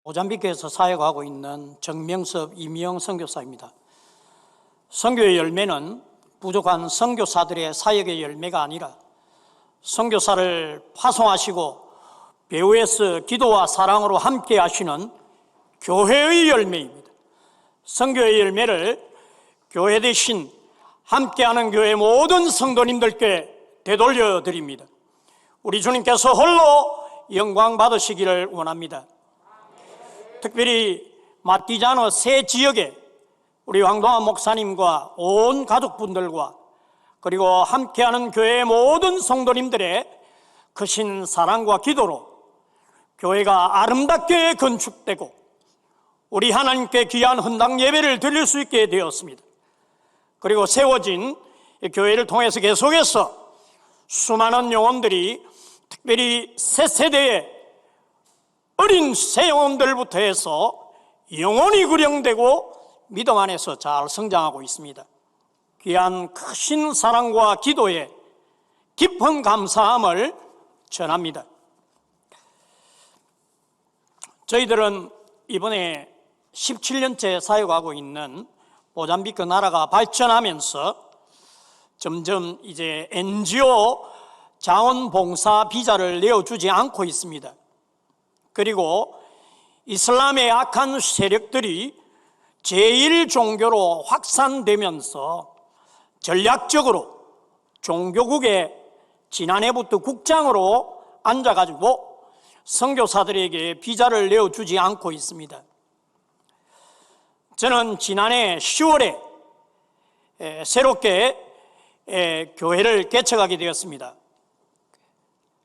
모잠비크에서 사역하고 있는 정명섭 이미영 선교사입니다. 선교의 열매는 부족한 선교사들의 사역의 열매가 아니라 선교사를 파송하시고 배후에서 기도와 사랑으로 함께 하시는 교회의 열매입니다. 선교의 열매를 교회 대신 함께하는 교회 모든 성도님들께 되돌려 드립니다. 우리 주님께서 홀로 영광 받으시기를 원합니다. 특별히 마띠자노 새 지역에 우리 황동환 목사님과 온 가족분들과 그리고 함께하는 교회의 모든 성도님들의 크신 사랑과 기도로 교회가 아름답게 건축되고 우리 하나님께 귀한 헌당 예배를 드릴 수 있게 되었습니다. 그리고 세워진 교회를 통해서 계속해서 수많은 영혼들이 특별히 새 세대의 어린 새 영혼들부터 해서 영혼이 구령되고 믿음 안에서 잘 성장하고 있습니다. 귀한 크신 사랑과 기도에 깊은 감사함을 전합니다. 저희들은 이번에 17년째 사역하고 있는 모잠비크 나라가 발전하면서 점점 이제 NGO 자원봉사 비자를 내어주지 않고 있습니다. 그리고 이슬람의 악한 세력들이 제1종교로 확산되면서 전략적으로 종교국에 지난해부터 국장으로 앉아가지고 선교사들에게 비자를 내어주지 않고 있습니다. 저는 지난해 10월에 새롭게 교회를 개척하게 되었습니다.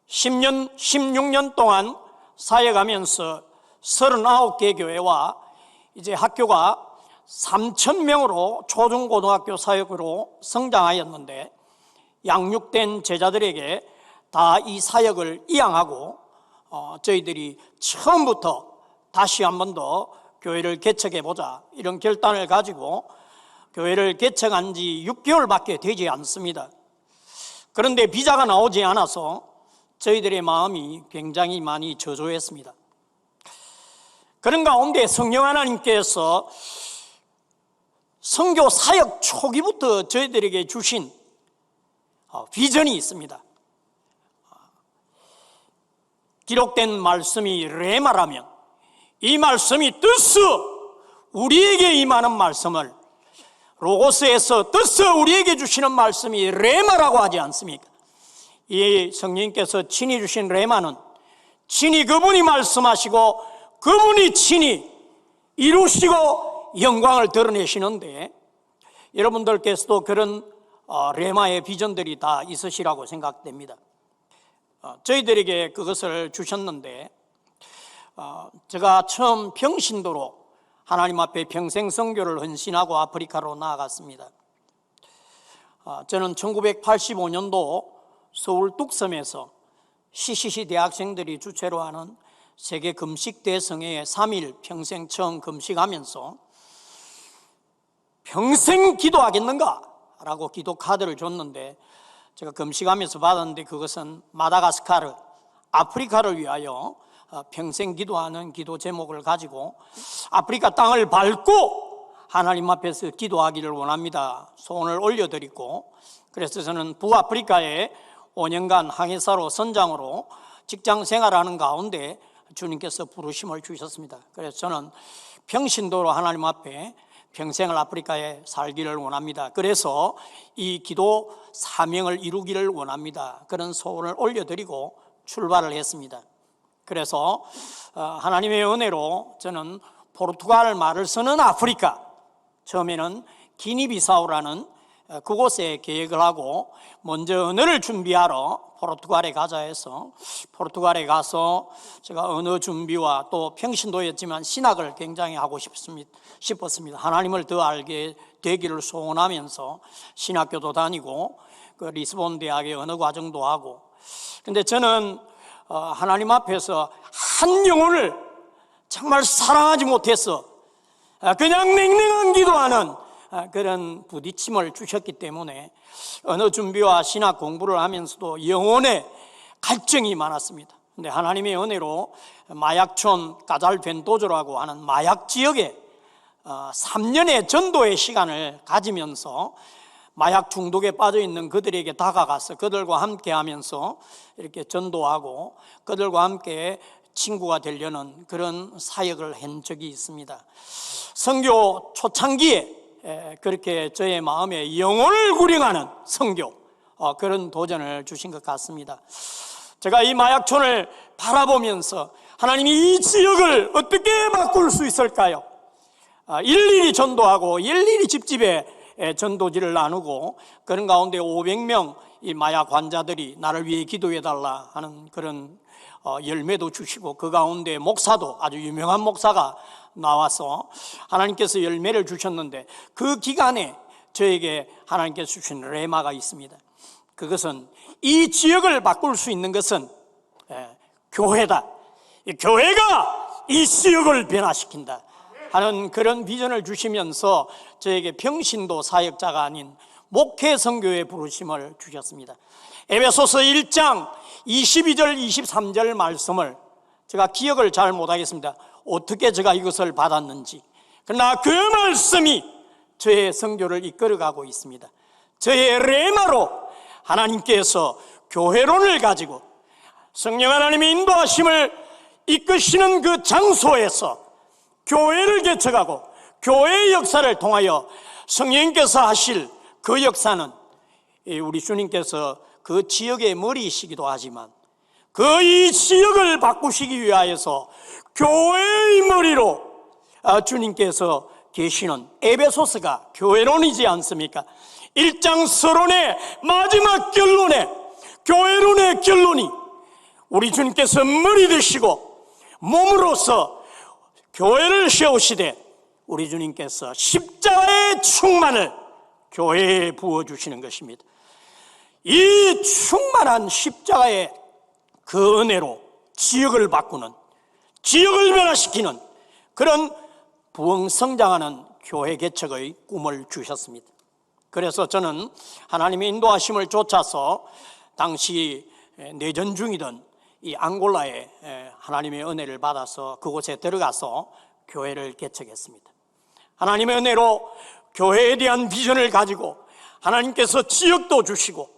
10년, 16년 동안 사역하면서 39개 교회와 이제 학교가 3,000명으로 초중고등학교 사역으로 성장하였는데 양육된 제자들에게 다 이 사역을 이양하고 저희들이 처음부터 다시 한 번 더 교회를 개척해보자 이런 결단을 가지고 교회를 개척한 지 6개월밖에 되지 않습니다. 그런데 비자가 나오지 않아서 저희들의 마음이 굉장히 많이 저조했습니다. 그런 가운데 성령 하나님께서 선교 사역 초기부터 저희들에게 주신 비전이 있습니다. 기록된 말씀이 레마라면 이 말씀이 뜻서 우리에게 임하는 말씀을 로고스에서 뜻서 우리에게 주시는 말씀이 레마라고 하지 않습니까? 이 성령님께서 친히 주신 레마는 친히 그분이 말씀하시고 그분이 친히 이루시고 영광을 드러내시는데 여러분들께서도 그런 레마의 비전들이 다 있으시라고 생각됩니다. 저희들에게 그것을 주셨는데 제가 처음 평신도로 하나님 앞에 평생 선교를 헌신하고 아프리카로 나아갔습니다. 저는 1985년도 서울 뚝섬에서 CCC 대학생들이 주최로 하는 세계 금식 대성회에 3일 평생 처음 금식하면서 평생 기도하겠는가? 라고 기도 카드를 줬는데 제가 금식하면서 받았는데 그것은 마다가스카르, 아프리카를 위하여 평생 기도하는 기도 제목을 가지고 아프리카 땅을 밟고 하나님 앞에서 기도하기를 원합니다. 소원을 올려드리고 그래서 저는 북아프리카에 5년간 항해사로 선장으로 직장 생활하는 가운데 주님께서 부르심을 주셨습니다. 그래서 저는 평신도로 하나님 앞에 평생을 아프리카에 살기를 원합니다. 그래서 이 기도 사명을 이루기를 원합니다. 그런 소원을 올려드리고 출발을 했습니다. 그래서 하나님의 은혜로 저는 포르투갈 말을 쓰는 아프리카, 처음에는 기니비사우라는 그곳에 계획을 하고 먼저 언어를 준비하러 포르투갈에 가자 해서 포르투갈에 가서 제가 언어 준비와 또 평신도였지만 신학을 굉장히 하고 싶었습니다. 하나님을 더 알게 되기를 소원하면서 신학교도 다니고 그 리스본 대학의 언어 과정도 하고 근데 저는 하나님 앞에서 한 영혼을 정말 사랑하지 못해서 그냥 냉랭한 기도하는 그런 부딪힘을 주셨기 때문에 언어 준비와 신학 공부를 하면서도 영혼의 갈증이 많았습니다. 근데 하나님의 은혜로 마약촌 까잘벤도조라고 하는 마약 지역에 3년의 전도의 시간을 가지면서 마약 중독에 빠져 있는 그들에게 다가가서 그들과 함께 하면서 이렇게 전도하고 그들과 함께 친구가 되려는 그런 사역을 한 적이 있습니다. 선교 초창기에 그렇게 저의 마음에 영혼을 구령하는 선교, 그런 도전을 주신 것 같습니다. 제가 이 마약촌을 바라보면서 하나님이 이 지역을 어떻게 바꿀 수 있을까요? 일일이 전도하고 일일이 집집에 전도지를 나누고 그런 가운데 500명 이 마약 환자들이 나를 위해 기도해달라 하는 그런 열매도 주시고 그 가운데 목사도 아주 유명한 목사가 나와서 하나님께서 열매를 주셨는데 그 기간에 저에게 하나님께서 주신 레마가 있습니다. 그것은 이 지역을 바꿀 수 있는 것은 교회다. 교회가 이 지역을 변화시킨다 하는 그런 비전을 주시면서 저에게 평신도 사역자가 아닌 목회 선교의 부르심을 주셨습니다. 에베소서 1장 22절 23절 말씀을 제가 기억을 잘 못하겠습니다. 어떻게 제가 이것을 받았는지. 그러나 그 말씀이 저의 선교를 이끌어가고 있습니다. 저의 레마로 하나님께서 교회론을 가지고 성령 하나님의 인도하심을 이끄시는 그 장소에서 교회를 개척하고 교회의 역사를 통하여 성령께서 하실 그 역사는 우리 주님께서 그 지역의 머리이시기도 하지만 그 이 지역을 바꾸시기 위하여서 교회의 머리로 주님께서 계시는 에베소서가 교회론이지 않습니까? 1장 서론의 마지막 결론에 교회론의 결론이 우리 주님께서 머리 되시고 몸으로서 교회를 세우시되 우리 주님께서 십자가의 충만을 교회에 부어주시는 것입니다. 이 충만한 십자가의 그 은혜로 지역을 바꾸는, 지역을 변화시키는 그런 부흥성장하는 교회 개척의 꿈을 주셨습니다. 그래서 저는 하나님의 인도하심을 쫓아서 당시 내전 중이던 이 앙골라에 하나님의 은혜를 받아서 그곳에 들어가서 교회를 개척했습니다. 하나님의 은혜로 교회에 대한 비전을 가지고 하나님께서 지역도 주시고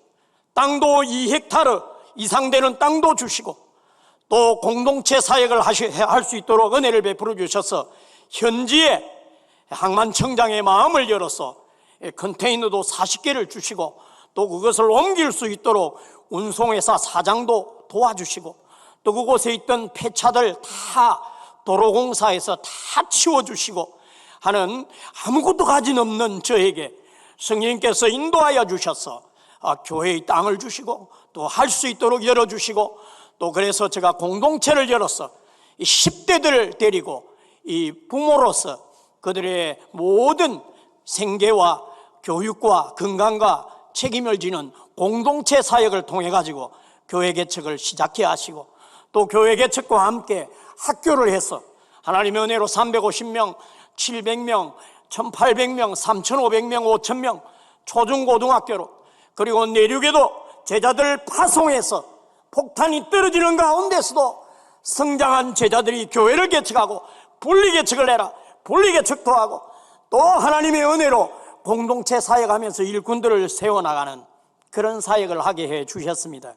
땅도 2헥타르 이상 되는 땅도 주시고 또 공동체 사역을 할 수 있도록 은혜를 베풀어 주셔서 현지에 항만청장의 마음을 열어서 컨테이너도 40개를 주시고 또 그것을 옮길 수 있도록 운송회사 사장도 도와주시고 또 그곳에 있던 폐차들 다 도로공사에서 다 치워주시고 하는 아무것도 가진 없는 저에게 성령님께서 인도하여 주셔서 교회의 땅을 주시고 또 할 수 있도록 열어주시고 또 그래서 제가 공동체를 열어서 이 10대들을 데리고 이 부모로서 그들의 모든 생계와 교육과 건강과 책임을 지는 공동체 사역을 통해 가지고 교회 개척을 시작해 하시고 또 교회 개척과 함께 학교를 해서 하나님의 은혜로 350명, 700명, 1800명, 3500명, 5000명 초중고등학교로 그리고 내륙에도 제자들 파송해서 폭탄이 떨어지는 가운데서도 성장한 제자들이 교회를 개척하고 분리개척을 해라 분리개척도 하고 또 하나님의 은혜로 공동체 사역하면서 일꾼들을 세워나가는 그런 사역을 하게 해 주셨습니다.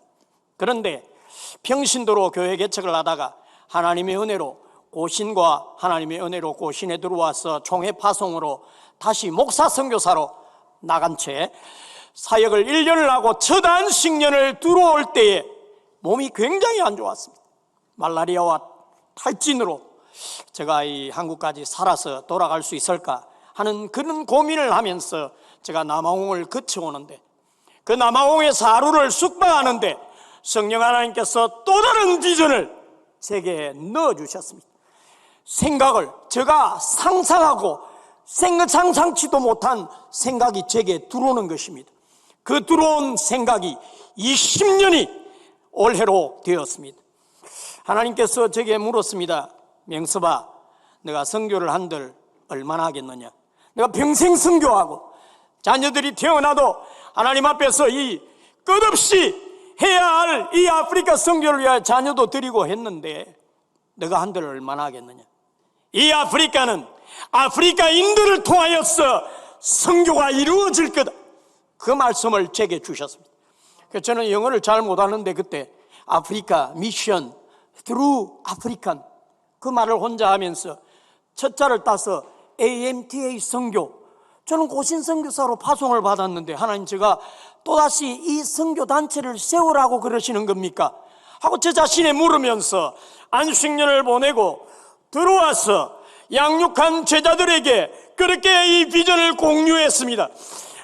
그런데 평신도로 교회 개척을 하다가 하나님의 은혜로 고신과 하나님의 은혜로 고신에 들어와서 총회 파송으로 다시 목사 선교사로 나간 채 사역을 1년을 하고 첫 안식년을 들어올 때에 몸이 굉장히 안 좋았습니다. 말라리아와 탈진으로 제가 이 한국까지 살아서 돌아갈 수 있을까 하는 그런 고민을 하면서 제가 남아홍을 거쳐오는데 그 남아홍에서 하루를 숙박하는데 성령 하나님께서 또 다른 비전을 제게 넣어주셨습니다. 생각을 제가 상상하고 상상치도 못한 생각이 제게 들어오는 것입니다. 그 들어온 생각이 20년이 올해로 되었습니다. 하나님께서 제게 물었습니다. 명섭아, 내가 선교를 한들 얼마나 하겠느냐? 내가 평생 선교하고 자녀들이 태어나도 하나님 앞에서 이 끝없이 해야 할 이 아프리카 선교를 위하여 자녀도 드리고 했는데 너가 한들 얼마나 하겠느냐. 이 아프리카는 아프리카인들을 통하여서 선교가 이루어질 거다. 그 말씀을 제게 주셨습니다. 그래서 저는 영어를 잘 못하는데 그때 아프리카 미션 through African 그 말을 혼자 하면서 첫 자를 따서 AMTA 선교, 저는 고신 선교사로 파송을 받았는데 하나님 제가 또다시 이 선교 단체를 세우라고 그러시는 겁니까? 하고 저 자신에 물으면서 안식년을 보내고 들어와서 양육한 제자들에게 그렇게 이 비전을 공유했습니다.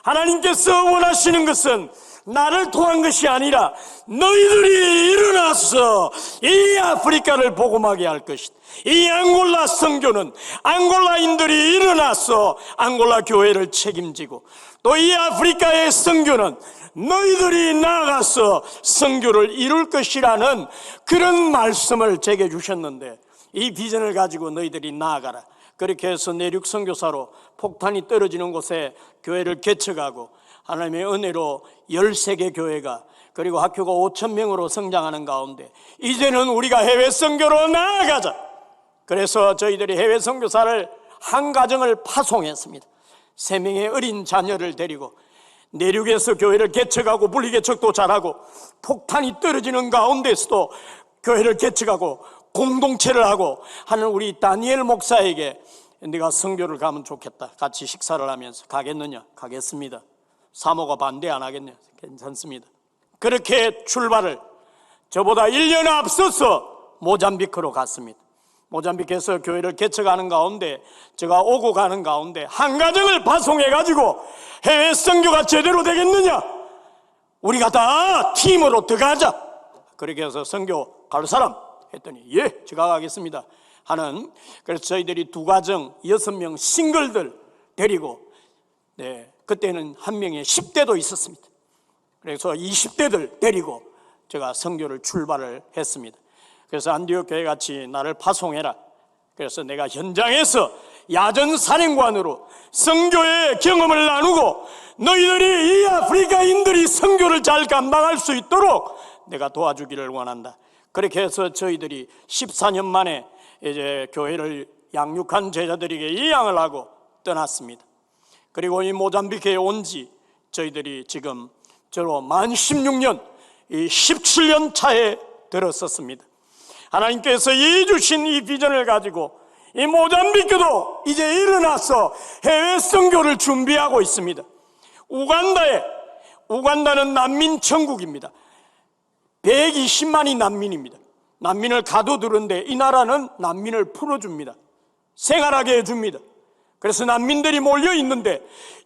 하나님께서 원하시는 것은 나를 통한 것이 아니라 너희들이 일어나서 이 아프리카를 복음하게 할 것이다. 이 앙골라 선교는 앙골라인들이 일어나서 앙골라 교회를 책임지고 또 이 아프리카의 선교는 너희들이 나아가서 선교를 이룰 것이라는 그런 말씀을 제게 주셨는데 이 비전을 가지고 너희들이 나아가라. 그렇게 해서 내륙 선교사로 폭탄이 떨어지는 곳에 교회를 개척하고 하나님의 은혜로 13개 교회가 그리고 학교가 5,000명으로 성장하는 가운데 이제는 우리가 해외 선교로 나아가자. 그래서 저희들이 해외 선교사를 한 가정을 파송했습니다. 3명의 어린 자녀를 데리고 내륙에서 교회를 개척하고 분리개척도 잘하고 폭탄이 떨어지는 가운데서도 교회를 개척하고 공동체를 하고 하는 우리 다니엘 목사에게 네가 선교를 가면 좋겠다. 같이 식사를 하면서 가겠느냐? 가겠습니다. 사모가 반대 안 하겠냐? 괜찮습니다. 그렇게 출발을 저보다 1년 앞서서 모잠비크로 갔습니다. 모잠비크에서 교회를 개척하는 가운데 제가 오고 가는 가운데 한 가정을 파송해가지고 해외 선교가 제대로 되겠느냐? 우리가 다 팀으로 들어가자. 그렇게 해서 선교 갈 사람? 했더니 예, 제가 가겠습니다 하는. 그래서 저희들이 2가정 6명 싱글들 데리고 그때는 한 명에 10대도 있었습니다. 그래서 20대들 데리고 제가 선교를 출발을 했습니다. 그래서 안디옥 교회 같이 나를 파송해라. 그래서 내가 현장에서 야전 사령관으로 선교의 경험을 나누고 너희들이 이 아프리카인들이 선교를 잘 감당할 수 있도록 내가 도와주기를 원한다. 그렇게 해서 저희들이 14년 만에 이제 교회를 양육한 제자들에게 이양을 하고 떠났습니다. 그리고 이 모잠비크에 온 지 저희들이 지금 저로 만 16년, 이 17년 차에 들었었습니다. 하나님께서 이 주신 이 비전을 가지고 이 모잠비크도 이제 일어나서 해외 선교를 준비하고 있습니다. 우간다는 난민 천국입니다. 120만이 난민입니다. 난민을 가둬두는데 이 나라는 난민을 풀어줍니다. 생활하게 해줍니다. 그래서 난민들이 몰려 있는데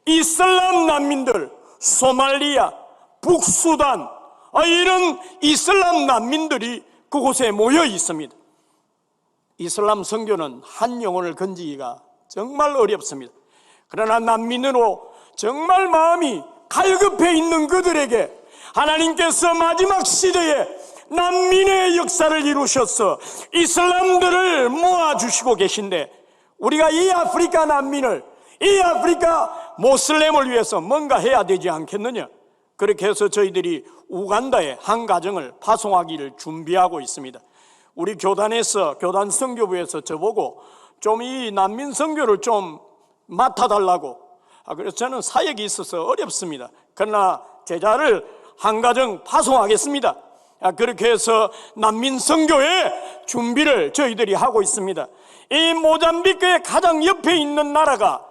이슬람 난민들, 소말리아, 북수단 이런 이슬람 난민들이 그곳에 모여 있습니다. 이슬람 선교는 한 영혼을 건지기가 정말 어렵습니다. 그러나 난민으로 정말 마음이 갈급해 있는 그들에게 하나님께서 마지막 시대에 난민의 역사를 이루셔서 이슬람들을 모아주시고 계신데 우리가 이 아프리카 난민을, 이 아프리카 모슬렘을 위해서 뭔가 해야 되지 않겠느냐. 그렇게 해서 저희들이 우간다에 한 가정을 파송하기를 준비하고 있습니다. 우리 교단에서, 교단 선교부에서 저보고 좀 이 난민 선교를 좀 맡아달라고. 그래서 저는 사역이 있어서 어렵습니다. 그러나 제자를 한 가정 파송하겠습니다. 그렇게 해서 난민 선교의 준비를 저희들이 하고 있습니다. 이 모잠비크의 가장 옆에 있는 나라가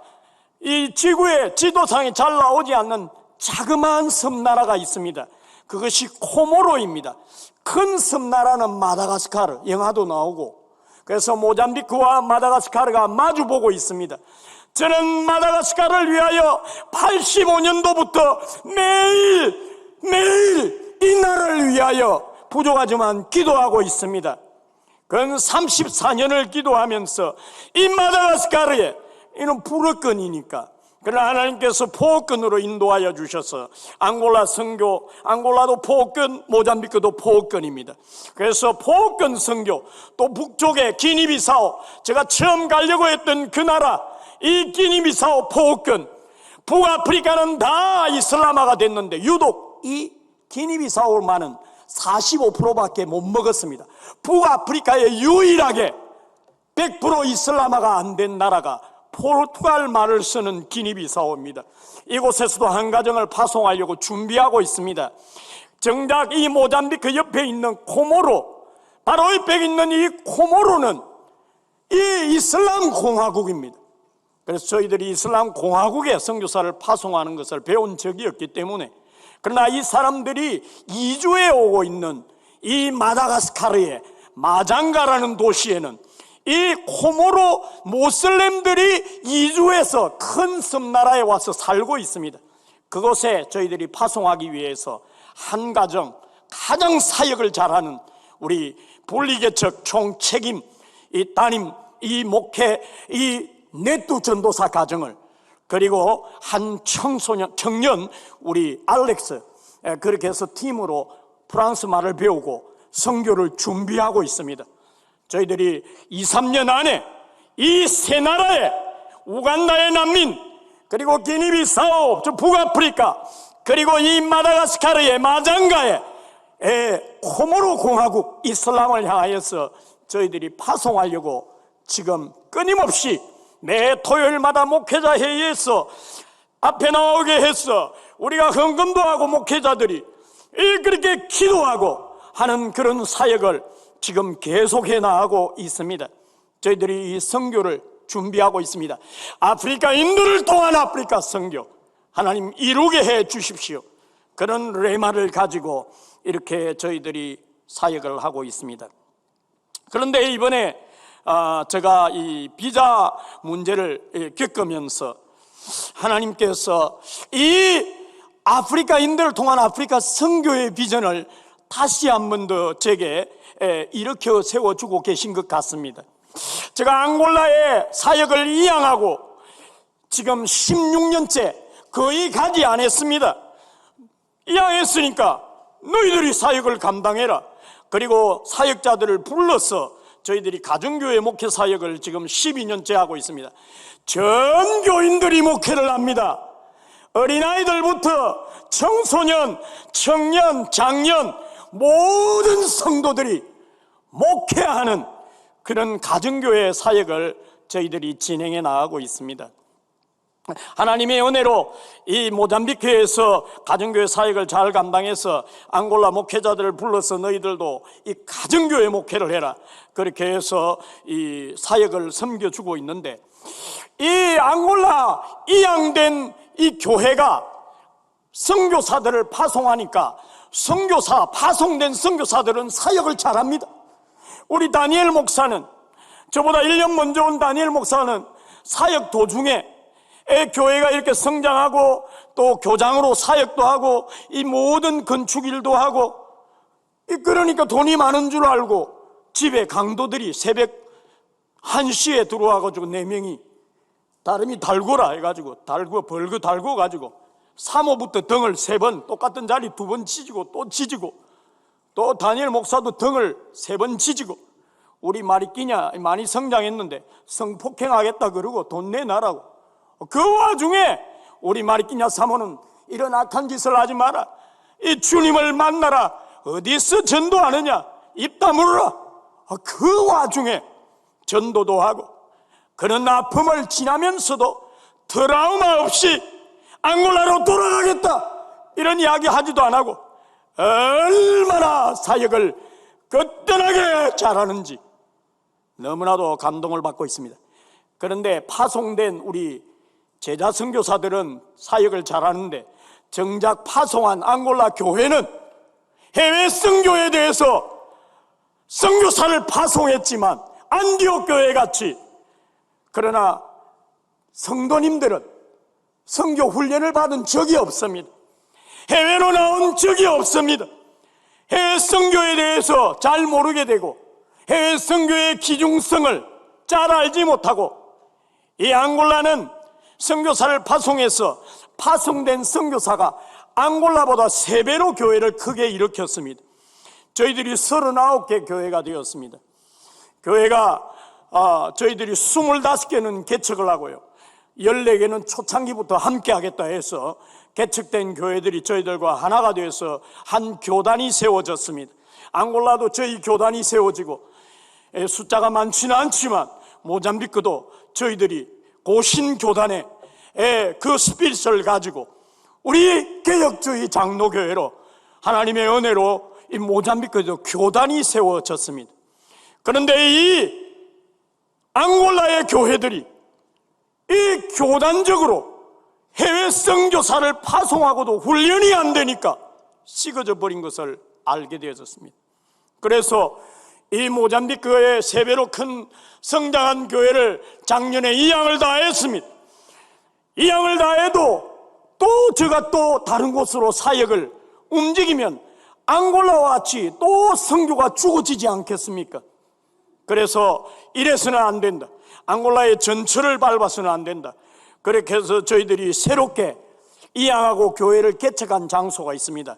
이 지구의 지도상에 잘 나오지 않는 자그마한 섬나라가 있습니다. 그것이 코모로입니다. 큰 섬나라는 마다가스카르, 영화도 나오고. 그래서 모잠비크와 마다가스카르가 마주보고 있습니다. 저는 마다가스카르를 위하여 85년도부터 매일 이 나라를 위하여 부족하지만 기도하고 있습니다. 그건 34년을 기도하면서 이 마다가스카르에, 이는 불어권이니까, 그러나 하나님께서 포어권으로 인도하여 주셔서 앙골라 선교, 앙골라도 포어권, 모잠비크도 포어권입니다. 그래서 포어권 선교, 또 북쪽에 기니비사오, 제가 처음 가려고 했던 그 나라, 이 기니비사오 포어권, 북아프리카는 다 이슬람화가 됐는데 유독 이 기니비사오만은 45%밖에 못 먹었습니다. 북아프리카에 유일하게 100% 이슬람화가 안 된 나라가 포르투갈 말을 쓰는 기니비사오입니다. 이곳에서도 한 가정을 파송하려고 준비하고 있습니다. 정작 이 모잠비크 옆에 있는 코모로, 바로 옆에 있는 이 코모로는 이 이슬람 공화국입니다. 그래서 저희들이 이슬람 공화국에 선교사를 파송하는 것을 배운 적이 없기 때문에, 그러나 이 사람들이 이주해 오고 있는 이 마다가스카르의 마장가라는 도시에는 이 코모로 모슬렘들이 이주해서 큰 섬나라에 와서 살고 있습니다. 그곳에 저희들이 파송하기 위해서 한 가정, 가장 사역을 잘하는 우리 분리개척 총책임 이 따님, 이 목회, 이 네뚜 전도사 가정을, 그리고 한 청년 우리 알렉스, 그렇게 해서 팀으로 프랑스 말을 배우고 선교를 준비하고 있습니다. 저희들이 2, 3년 안에 이 세 나라에, 우간다의 난민, 그리고 기니비사오, 북아프리카, 그리고 이 마다가스카르의 마장가의 코모로 공화국 이슬람을 향하여서 저희들이 파송하려고 지금 끊임없이 매 토요일마다 목회자 회의에서 앞에 나오게 해서 우리가 헌금도 하고 목회자들이 그렇게 기도하고 하는 그런 사역을 지금 계속해 나가고 있습니다. 저희들이 이 선교를 준비하고 있습니다. 아프리카인들을 통한 아프리카 선교 하나님 이루게 해 주십시오. 그런 레마를 가지고 이렇게 저희들이 사역을 하고 있습니다. 그런데 이번에 제가 이 비자 문제를 겪으면서 하나님께서 이 아프리카인들을 통한 아프리카 선교의 비전을 다시 한 번 더 제게 일으켜 세워주고 계신 것 같습니다. 제가 앙골라에 사역을 이양하고 지금 16년째 거의 가지 않았습니다. 이양했으니까 너희들이 사역을 감당해라. 그리고 사역자들을 불러서 저희들이 가정교회 목회 사역을 지금 12년째 하고 있습니다. 전 교인들이 목회를 합니다. 어린아이들부터 청소년, 청년, 장년 모든 성도들이 목회하는 그런 가정교회 사역을 저희들이 진행해 나가고 있습니다. 하나님의 은혜로 이 모잠비크에서 가정교회 사역을 잘 감당해서 앙골라 목회자들을 불러서 너희들도 이 가정교회 목회를 해라, 그렇게 해서 이 사역을 섬겨주고 있는데, 이 앙골라 이양된 이 교회가 선교사들을 파송하니까 파송된 선교사들은 사역을 잘합니다. 우리 다니엘 목사는, 저보다 1년 먼저 온 다니엘 목사는 사역 도중에 교회가 이렇게 성장하고 또 교장으로 사역도 하고 이 모든 건축 일도 하고, 그러니까 돈이 많은 줄 알고 집에 강도들이 새벽 1시에 들어와가지고 4명이 다름이 달고라 해가지고 벌거 달고 가지고 3호부터 등을 3번 똑같은 자리 2번 치지고 또 치지고, 또 다니엘 목사도 등을 3번 치지고, 우리 마리끼냐 많이 성장했는데 성폭행하겠다 그러고 돈 내놔라고. 그 와중에 우리 마리끼냐 사모는 이런 악한 짓을 하지 마라, 이 주님을 만나라, 어디서 전도하느냐, 입 다물어라. 그 와중에 전도도 하고, 그런 아픔을 지나면서도 트라우마 없이 앙골라로 돌아가겠다 이런 이야기 하지도 안 하고 얼마나 사역을 거뜬하게 잘하는지 너무나도 감동을 받고 있습니다. 그런데 파송된 우리 제자 선교사들은 사역을 잘하는데, 정작 파송한 앙골라 교회는 해외 선교에 대해서 선교사를 파송했지만 안디옥 교회 같이, 그러나 성도님들은 선교 훈련을 받은 적이 없습니다. 해외로 나온 적이 없습니다. 해외 선교에 대해서 잘 모르게 되고 해외 선교의 기중성을 잘 알지 못하고, 이 앙골라는 선교사를 파송해서 파송된 선교사가 앙골라보다 3배로 교회를 크게 일으켰습니다. 저희들이 39개 교회가 되었습니다. 교회가 저희들이 25개는 개척을 하고요, 14개는 초창기부터 함께 하겠다 해서 개척된 교회들이 저희들과 하나가 되어서 한 교단이 세워졌습니다. 앙골라도 저희 교단이 세워지고 숫자가 많지는 않지만 모잠비크도 저희들이 고신 교단의 그 스피릿을 가지고 우리 개혁주의 장로교회로 하나님의 은혜로 이 모잠비크도 교단이 세워졌습니다. 그런데 이 앙골라의 교회들이 이 교단적으로 해외 선교사를 파송하고도 훈련이 안 되니까 식어져 버린 것을 알게 되었습니다. 그래서 이 모잠비크의 세 배로 큰 성장한 교회를 작년에 이양을 다했습니다. 이양을 다해도 또 제가 또 다른 곳으로 사역을 움직이면 앙골라와 같이 또 선교가 죽어지지 않겠습니까? 그래서 이래서는 안 된다. 앙골라의 전철을 밟아서는 안 된다. 그렇게 해서 저희들이 새롭게 이양하고 교회를 개척한 장소가 있습니다.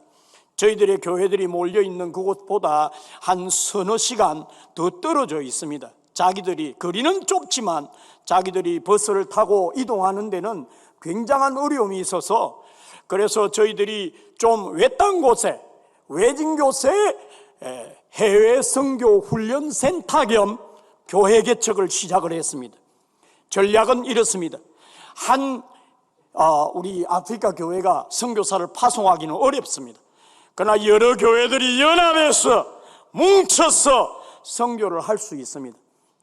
저희들의 교회들이 몰려있는 그곳보다 한 서너 시간 더 떨어져 있습니다. 자기들이 거리는 좁지만 자기들이 버스를 타고 이동하는 데는 굉장한 어려움이 있어서 그래서 저희들이 좀 외딴 곳에 외진 곳에 해외 선교 훈련 센터 겸 교회 개척을 시작을 했습니다. 전략은 이렇습니다. 우리 아프리카 교회가 선교사를 파송하기는 어렵습니다. 그러나 여러 교회들이 연합해서 뭉쳐서 선교를 할 수 있습니다.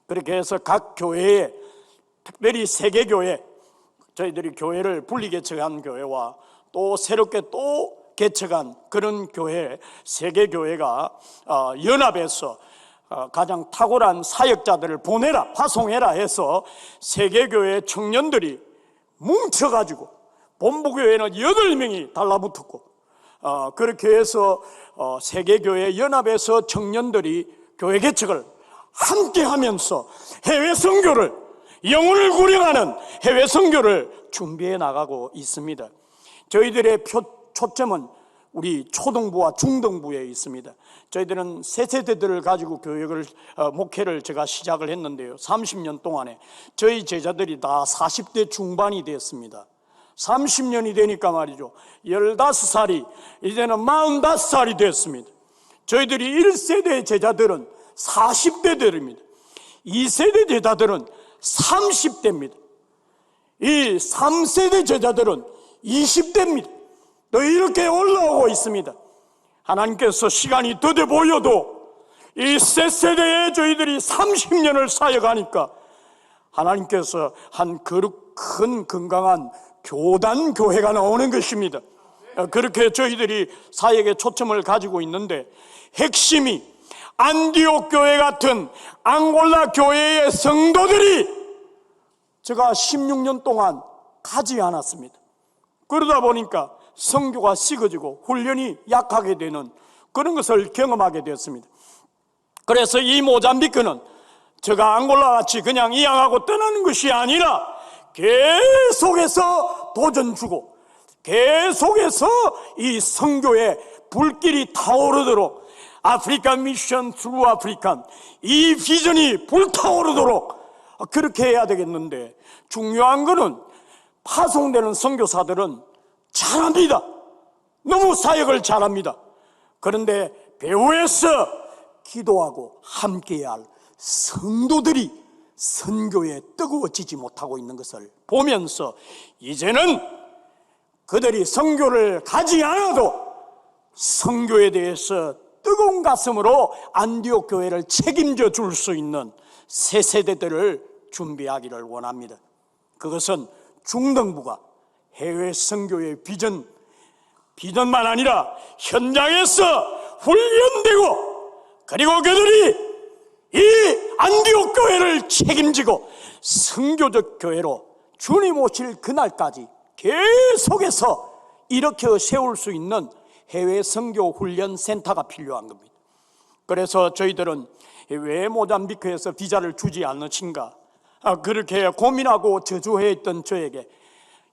그렇게 해서 각 교회에 특별히 세계교회, 저희들이 교회를 분리 개척한 교회와 또 새롭게 또 개척한 그런 교회, 세계교회가 연합해서 가장 탁월한 사역자들을 보내라, 파송해라 해서 세계교회 청년들이 뭉쳐가지고 본부교회는 8명이 달라붙었고 그렇게 해서 세계교회 연합에서 청년들이 교회 개척을 함께 하면서 해외 선교를 영혼을 구령하는 해외 선교를 준비해 나가고 있습니다. 저희들의 초점은 우리 초등부와 중등부에 있습니다. 저희들은 세 세대들을 가지고 교육을 목회를 제가 시작을 했는데요, 30년 동안에 저희 제자들이 다 40대 중반이 되었습니다. 30년이 되니까 말이죠, 15살이 이제는 45살이 됐습니다. 저희들이 1세대 제자들은 40대들입니다. 2세대 제자들은 30대입니다. 이 3세대 제자들은 20대입니다. 또 이렇게 올라오고 있습니다. 하나님께서 시간이 더뎌 보여도 이 세 세대에 저희들이 30년을 사역하니까 하나님께서 한 그릇 큰 건강한 교단 교회가 나오는 것입니다. 그렇게 저희들이 사역에 초점을 가지고 있는데 핵심이 안디옥 교회 같은 앙골라 교회의 성도들이 제가 16년 동안 가지 않았습니다. 그러다 보니까 선교가 식어지고 훈련이 약하게 되는 그런 것을 경험하게 되었습니다. 그래서 이 모잠비크는 제가 앙골라 같이 그냥 이양하고 떠나는 것이 아니라 계속해서 도전 주고 계속해서 이 선교의 불길이 타오르도록 아프리카 미션 트루 아프리칸 이 비전이 불타오르도록 그렇게 해야 되겠는데 중요한 거는 파송되는 선교사들은 잘합니다. 너무 사역을 잘합니다. 그런데 배후에서 기도하고 함께해야 할 성도들이 선교에 뜨거워지지 못하고 있는 것을 보면서 이제는 그들이 선교를 가지 않아도 선교에 대해서 뜨거운 가슴으로 안디옥 교회를 책임져 줄 수 있는 새 세대들을 준비하기를 원합니다. 그것은 중등부가 해외 선교의 비전만 아니라 현장에서 훈련되고 그리고 그들이 이 안디옥 교회를 책임지고 선교적 교회로 주님 오실 그날까지 계속해서 일으켜 세울 수 있는 해외 선교 훈련 센터가 필요한 겁니다. 그래서 저희들은 왜 모잠비크에서 비자를 주지 않으신가 그렇게 고민하고 저주해 있던 저에게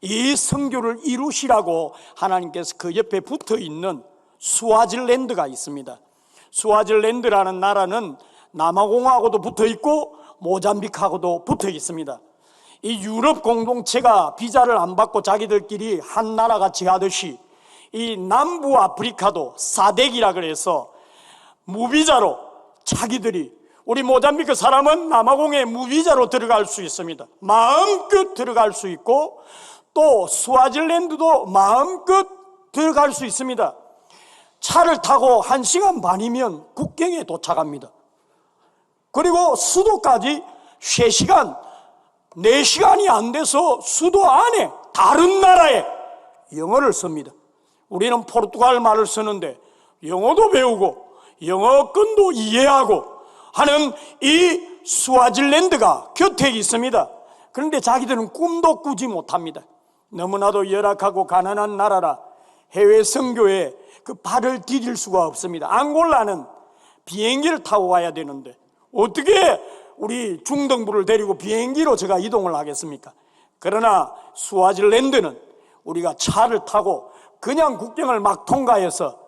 이 선교를 이루시라고 하나님께서 그 옆에 붙어 있는 스와질랜드가 있습니다. 스와질랜드라는 나라는 남아공하고도 붙어 있고 모잠비크하고도 붙어 있습니다. 이 유럽 공동체가 비자를 안 받고 자기들끼리 한 나라같이 하듯이 이 남부 아프리카도 사덱이라 그래서 무비자로 자기들이, 우리 모잠비크 사람은 남아공에 무비자로 들어갈 수 있습니다. 마음껏 들어갈 수 있고, 또 스와질랜드도 마음껏 들어갈 수 있습니다. 차를 타고 1시간 반이면 국경에 도착합니다. 그리고 수도까지 3시간, 4시간이 안 돼서 수도 안에 다른 나라에 영어를 씁니다. 우리는 포르투갈 말을 쓰는데 영어도 배우고 영어권도 이해하고 하는 이 스와질랜드가 곁에 있습니다. 그런데 자기들은 꿈도 꾸지 못합니다. 너무나도 열악하고 가난한 나라라 해외 선교에 그 발을 디딜 수가 없습니다. 앙골라는 비행기를 타고 와야 되는데 어떻게 우리 중등부를 데리고 비행기로 제가 이동을 하겠습니까? 그러나 스와질랜드는 우리가 차를 타고 그냥 국경을 막 통과해서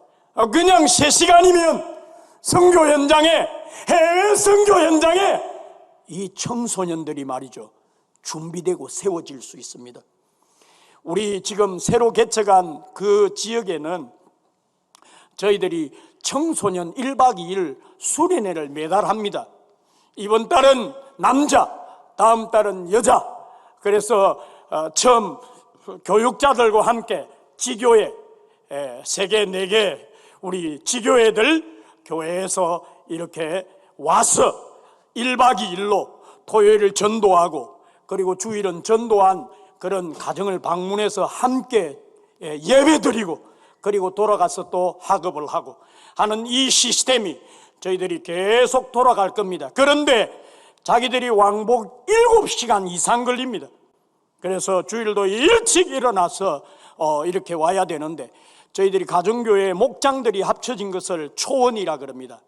그냥 3시간이면 선교 현장에, 해외 선교 현장에 이 청소년들이 말이죠, 준비되고 세워질 수 있습니다. 우리 지금 새로 개척한 그 지역에는 저희들이 청소년 1박 2일 수련회를 매달 합니다. 이번 달은 남자, 다음 달은 여자. 그래서 처음 교육자들과 함께 지교회, 세계 4개 우리 지교회들 교회에서 이렇게 와서 1박 2일로 토요일을 전도하고, 그리고 주일은 전도한 그런 가정을 방문해서 함께 예배드리고, 그리고 돌아가서 또 학업을 하고 하는 이 시스템이 저희들이 계속 돌아갈 겁니다. 그런데 자기들이 왕복 7시간 이상 걸립니다. 그래서 주일도 일찍 일어나서 이렇게 와야 되는데, 저희들이 가정교회 목장들이 합쳐진 것을 초원이라 그럽니다.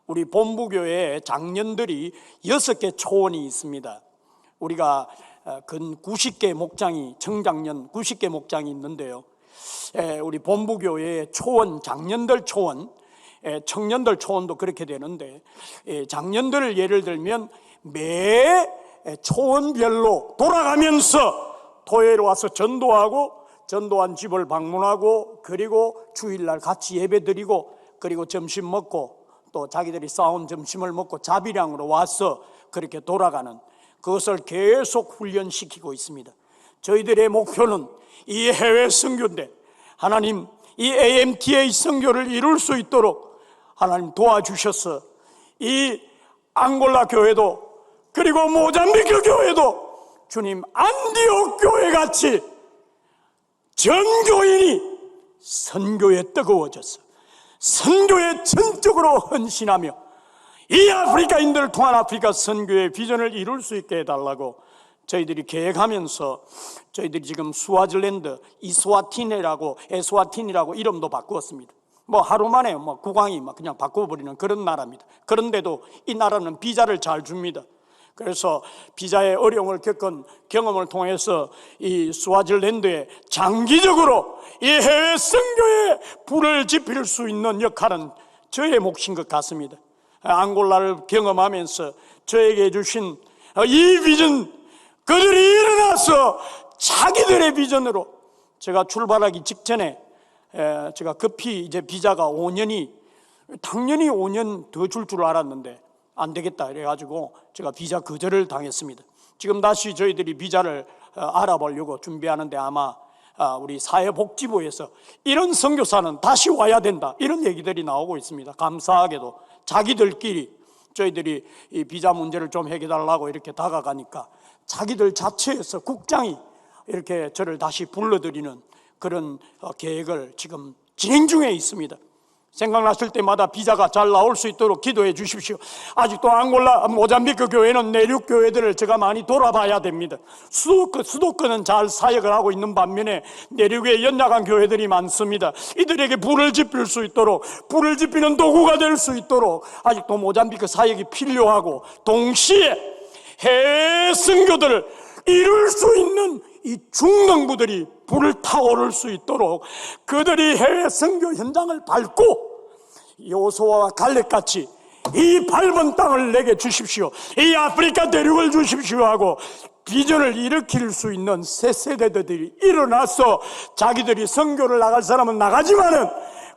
우리 본부교회에 장년들이 6개 초원이 있습니다. 우리가 근 90개 목장이, 청장년 90개 목장이 있는데요, 우리 본부교회의 초원, 장년들 초원, 청년들 초원도 그렇게 되는데, 장년들을 예를 들면 매 초원별로 돌아가면서 토요일에 와서 전도하고, 전도한 집을 방문하고, 그리고 주일날 같이 예배드리고, 그리고 점심 먹고, 또 자기들이 싸운 점심을 먹고 자비량으로 와서 그렇게 돌아가는, 그것을 계속 훈련시키고 있습니다. 저희들의 목표는 이 해외 선교인데, 하나님 이 AMTA 선교를 이룰 수 있도록 하나님 도와주셔서 이 앙골라 교회도, 그리고 모잠비크 교회도 주님 안디옥 교회 같이 전 교인이 선교에 뜨거워져서 선교에 전적으로 헌신하며 이 아프리카인들을 통한 아프리카 선교의 비전을 이룰 수 있게 해달라고 저희들이 계획하면서, 저희들이 지금 스와질랜드 이스와티니라고, 에스와티니라고 이름도 바꾸었습니다. 하루 만에 국왕이 그냥 바꿔버리는 그런 나라입니다. 그런데도 이 나라는 비자를 잘 줍니다. 그래서 비자의 어려움을 겪은 경험을 통해서 이 스와질랜드에 장기적으로 이 해외 선교에 불을 지필 수 있는 역할은 저의 몫인 것 같습니다. 앙골라를 경험하면서 저에게 주신 이 비전, 그들이 일어나서 자기들의 비전으로, 제가 출발하기 직전에 제가 급히 이제 비자가 5년이, 당연히 5년 더 줄 줄 알았는데 안 되겠다 이래가지고 제가 비자 거절을 당했습니다. 지금 다시 저희들이 비자를 알아보려고 준비하는데, 아마 우리 사회복지부에서 이런 선교사는 다시 와야 된다, 이런 얘기들이 나오고 있습니다. 감사하게도 자기들끼리 저희들이 이 비자 문제를 좀 해결하려고 이렇게 다가가니까 자기들 자체에서 국장이 이렇게 저를 다시 불러들이는 그런 계획을 지금 진행 중에 있습니다. 생각나실 때마다 비자가 잘 나올 수 있도록 기도해 주십시오. 아직도 앙골라, 모잠비크 교회는 내륙 교회들을 제가 많이 돌아봐야 됩니다. 수도권은 잘 사역을 하고 있는 반면에 내륙에 연약한 교회들이 많습니다. 이들에게 불을 지필 수 있도록, 불을 지피는 도구가 될 수 있도록 아직도 모잠비크 사역이 필요하고, 동시에 해외 선교들을 이룰 수 있는 이 중등부들이 불을 타오를 수 있도록 그들이 해외 선교 현장을 밟고 요소와 갈렙같이 이 밟은 땅을 내게 주십시오, 이 아프리카 대륙을 주십시오 하고 비전을 일으킬 수 있는 새 세대들이 일어나서 자기들이 선교를 나갈 사람은 나가지만은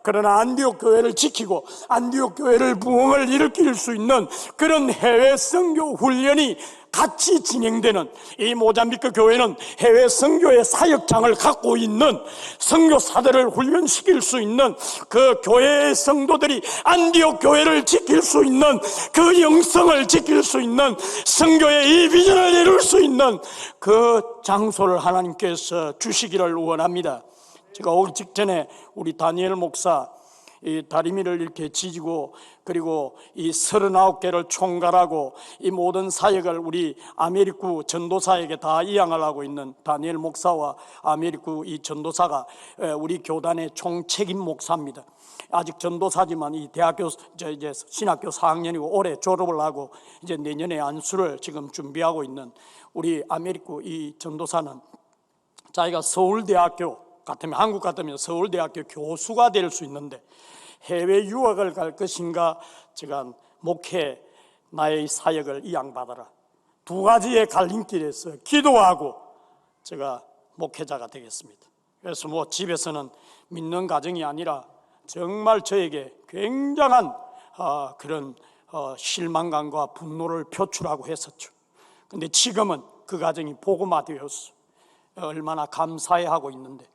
그러나 안디옥 교회를 지키고 안디옥 교회를 부흥을 일으킬 수 있는 그런 해외 선교 훈련이 같이 진행되는 이 모잠비크 교회는 해외 선교의 사역장을 갖고 있는 선교사들을 훈련시킬 수 있는 그 교회의 성도들이 안디옥 교회를 지킬 수 있는 그 영성을 지킬 수 있는 선교의 이 비전을 이룰 수 있는 그 장소를 하나님께서 주시기를 원합니다. 제가 오기 직전에 우리 다니엘 목사 이 다리미를 이렇게 지지고 그리고 이 39개를 총괄하고 이 모든 사역을 우리 아메리쿠 전도사에게 다 이양을 하고 있는 다니엘 목사와 아메리쿠 이 전도사가 우리 교단의 총책임 목사입니다. 아직 전도사지만 이 대학교 이제 신학교 4학년이고 올해 졸업을 하고 이제 내년에 안수를 지금 준비하고 있는 우리 아메리쿠 이 전도사는 자기가 서울대학교 같으면 한국 같으면 서울대학교 교수가 될 수 있는데 해외 유학을 갈 것인가 제가 목회 나의 사역을 이양받아라 두 가지의 갈림길에서 기도하고 제가 목회자가 되겠습니다. 그래서 뭐 집에서는 믿는 가정이 아니라 정말 저에게 굉장한 그런 실망감과 분노를 표출하고 했었죠. 근데 지금은 그 가정이 복음화되었어. 얼마나 감사해하고 있는데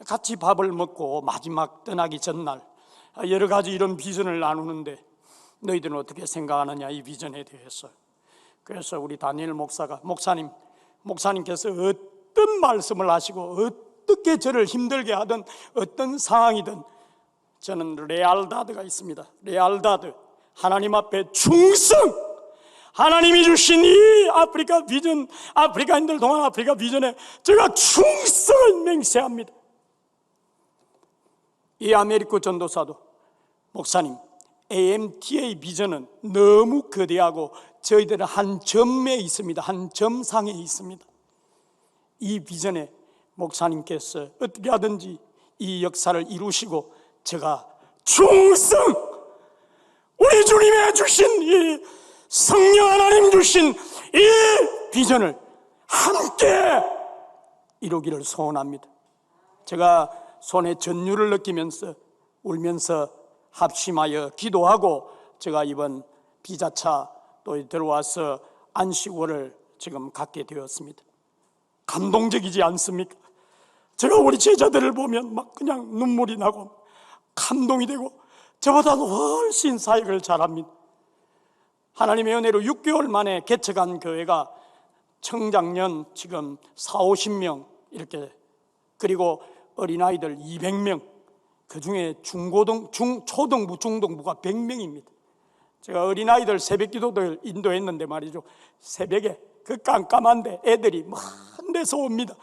같이 밥을 먹고 마지막 떠나기 전날 여러 가지 이런 비전을 나누는데 너희들은 어떻게 생각하느냐 이 비전에 대해서. 그래서 우리 다니엘 목사가 목사님께서 어떤 말씀을 하시고 어떻게 저를 힘들게 하든 어떤 상황이든 저는 레알다드가 있습니다. 레알다드, 하나님 앞에 충성. 하나님이 주신 이 아프리카 비전, 아프리카인들 동안 아프리카 비전에 제가 충성을 맹세합니다. 이 아메리카 전도사도 목사님 AMTA 비전은 너무 거대하고 저희들은 한 점에 있습니다. 한 점상에 있습니다. 이 비전에 목사님께서 어떻게 하든지 이 역사를 이루시고 제가 충성, 우리 주님이 주신 이 성령 하나님 주신 이 비전을 함께 이루기를 소원합니다. 제가 손에 전율을 느끼면서 울면서 합심하여 기도하고 제가 이번 비자차 또 들어와서 안식월을 지금 갖게 되었습니다. 감동적이지 않습니까? 제가 우리 제자들을 보면 막 그냥 눈물이 나고 감동이 되고 저보다도 훨씬 사역을 잘합니다. 하나님의 은혜로 6개월 만에 개척한 교회가 청장년 지금 40-50명 이렇게, 그리고 어린아이들 200명, 그 중에 초등부, 중등부가 100명입니다. 제가 어린아이들 새벽 기도들 인도했는데 말이죠, 새벽에 그 깜깜한데 애들이 먼 데서 옵니다.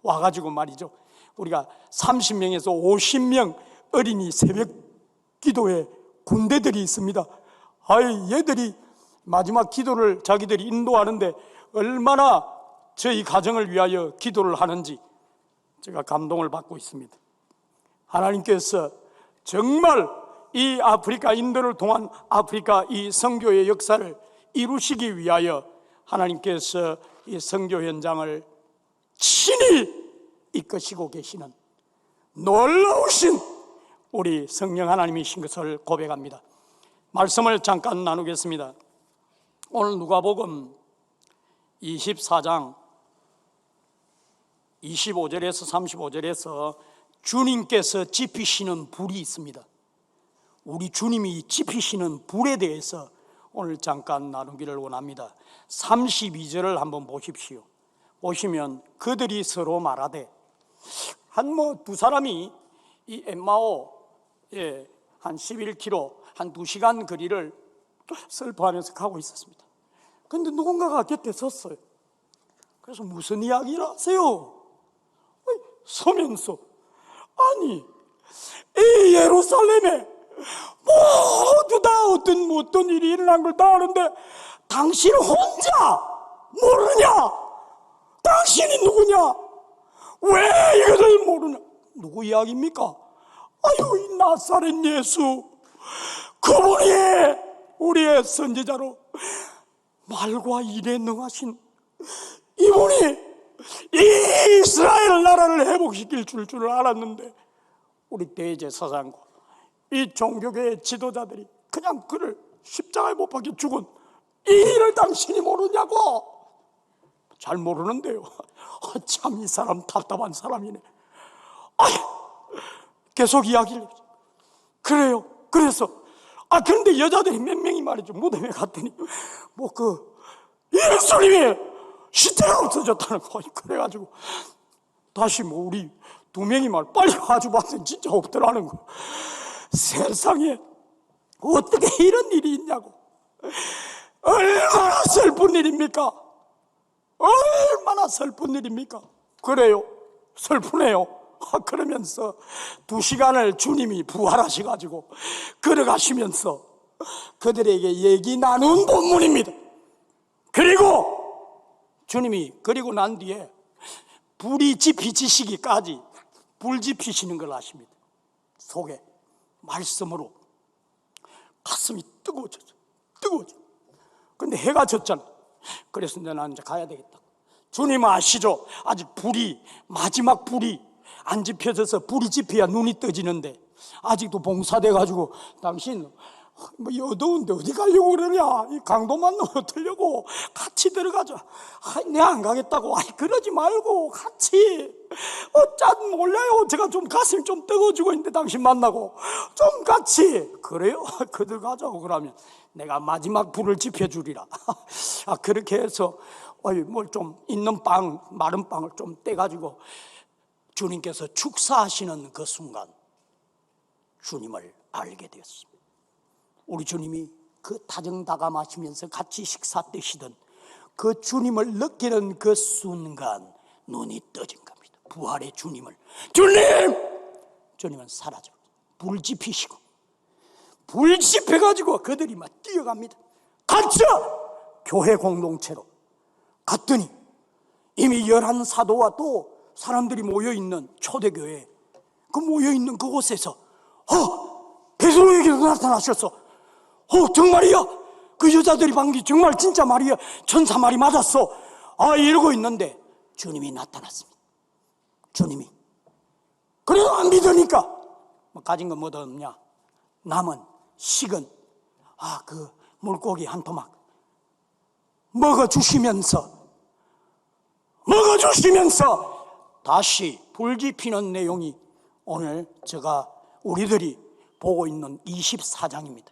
와가지고 말이죠, 우리가 30명에서 50명 어린이 새벽 기도에 군대들이 있습니다. 아이, 얘들이 마지막 기도를 자기들이 인도하는데 얼마나 저희 가정을 위하여 기도를 하는지 제가 감동을 받고 있습니다. 하나님께서 정말 이 아프리카인들을 통한 아프리카 이 선교의 역사를 이루시기 위하여 하나님께서 이 선교 현장을 친히 이끄시고 계시는 놀라우신 우리 성령 하나님이신 것을 고백합니다. 말씀을 잠깐 나누겠습니다. 오늘 누가복음 24장 25절에서 35절에서 주님께서 지피시는 불이 있습니다. 우리 주님이 지피시는 불에 대해서 오늘 잠깐 나누기를 원합니다. 32절을 한번 보십시오. 보시면 그들이 서로 말하되, 두 사람이 이 엠마오에 한 11km, 한 2시간 거리를 슬퍼하면서 가고 있었습니다. 그런데 누군가가 곁에 섰어요. 그래서 무슨 이야기를 하세요? 서면서, 아니 이 예루살렘에 모두 다 어떤 일이 일어난 걸 다 아는데 당신 혼자 모르냐? 당신이 누구냐? 왜 이것을 모르냐? 누구 이야기입니까? 아유, 이 나사렛 예수, 그분이 우리의 선지자로 말과 일에 능하신 이분이 이 이스라엘 나라를 회복시킬 줄 알았는데 우리 대제사장과 이 종교계의 지도자들이 그냥 그를 십자가에 못 박혀 죽은 이 일을 당신이 모르냐고. 잘 모르는데요. 참 이 사람 답답한 사람이네. 계속 이야기를 해요. 그래요. 그래서 그런데 여자들이 몇 명이 말이죠. 무덤에 갔더니 예수님이 시체가 없어졌다는 거. 그래가지고 다시 우리 두 명이 빨리 가지고 봤더니 진짜 없더라는 거. 세상에 어떻게 이런 일이 있냐고. 얼마나 슬픈 일입니까? 얼마나 슬픈 일입니까? 그래요. 슬프네요. 그러면서 2시간을 주님이 부활하셔가지고 걸어가시면서 그들에게 얘기 나눈 본문입니다. 그리고 주님이 그리고 난 뒤에 불이 지피시기까지 불 지피시는 걸 아십니다. 속에 말씀으로 가슴이 뜨거워졌어요. 근데 해가 졌잖아. 그래서 나는 이제 가야 되겠다. 주님 아시죠? 아직 마지막 불이 안 지펴져서 불이 지펴야 눈이 떠지는데 아직도 봉사돼가지고 당신 어두운데 어디 가려고 그러냐? 이 강도만 어쩌려고? 같이 들어가자. 내가 안 가겠다고. 그러지 말고 같이. 몰라요. 제가 좀 가슴이 좀 뜨거워지고 있는데 당신 만나고 좀 같이. 그래요? 그들 가자고. 그러면 내가 마지막 불을 지펴주리라. 그렇게 해서 뭘 좀 있는 마른 빵을 좀 떼가지고 주님께서 축사하시는 그 순간 주님을 알게 되었습니다. 우리 주님이 그 다정다감하시면서 같이 식사 드시던 그 주님을 느끼는 그 순간 눈이 떠진 겁니다. 부활의 주님은 사라져. 불 지피시고 불 지펴가지고 그들이 막 뛰어갑니다. 같이 교회 공동체로 갔더니 이미 11사도와 또 사람들이 모여있는 초대교회 모여있는 그곳에서 베드로에게도 나타나셨어. 정말이야. 그 여자들이 방기 정말 진짜 말이야. 천사 말이 맞았어. 이러고 있는데 주님이 나타났습니다. 주님이. 그래도 안 믿으니까 가진 거 뭐 없냐? 남은 식은 그 물고기 한 토막 먹어주시면서 다시 불 지피는 내용이 오늘 우리들이 보고 있는 24장입니다.